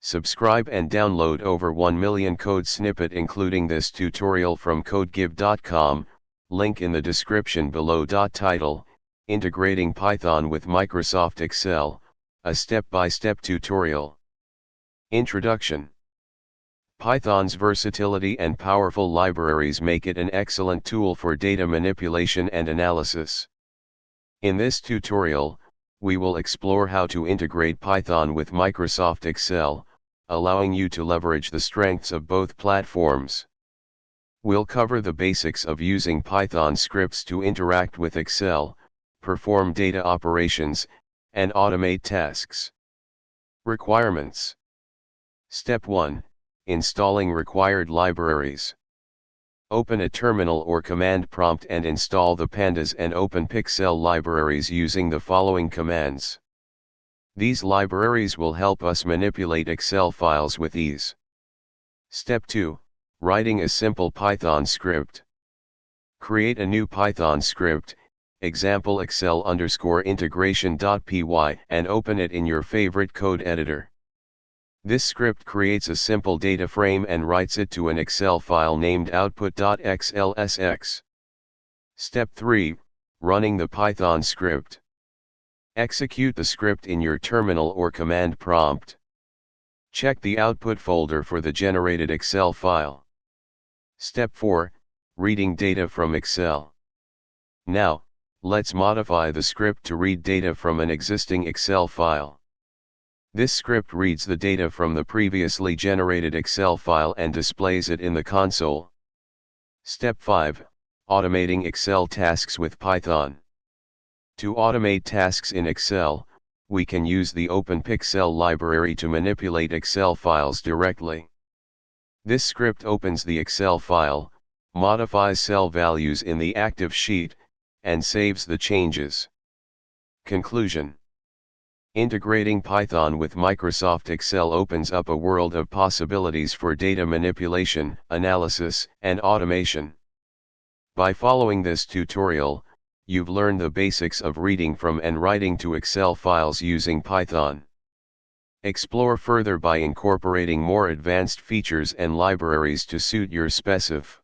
Subscribe and download over 1 million code snippet including this tutorial from codegive.com, link in the description below. Title, Integrating Python with Microsoft Excel, a step-by-step tutorial. Introduction. Python's versatility and powerful libraries make it an excellent tool for data manipulation and analysis. In this tutorial, we will explore how to integrate Python with Microsoft Excel, allowing you to leverage the strengths of both platforms. We'll cover the basics of using Python scripts to interact with Excel, perform data operations, and automate tasks. Requirements. Step 1. Installing required libraries. Open a terminal or command prompt and install the pandas and openpyxl libraries using the following commands. These libraries will help us manipulate Excel files with ease. Step 2. Writing a simple Python script. Create a new Python script, example excel_integration.py, and open it in your favorite code editor. This script creates a simple data frame and writes it to an Excel file named output.xlsx. Step 3. Running the Python script. Execute the script in your terminal or command prompt. Check the output folder for the generated Excel file. Step 4. Reading data from Excel. Now, let's modify the script to read data from an existing Excel file. This script reads the data from the previously generated Excel file and displays it in the console. Step 5. Automating Excel tasks with Python. To automate tasks in Excel, we can use the openpyxl library to manipulate Excel files directly. This script opens the Excel file, modifies cell values in the active sheet, and saves the changes. Conclusion. Integrating Python with Microsoft Excel opens up a world of possibilities for data manipulation, analysis, and automation. By following this tutorial, you've learned the basics of reading from and writing to Excel files using Python. Explore further by incorporating more advanced features and libraries to suit your specific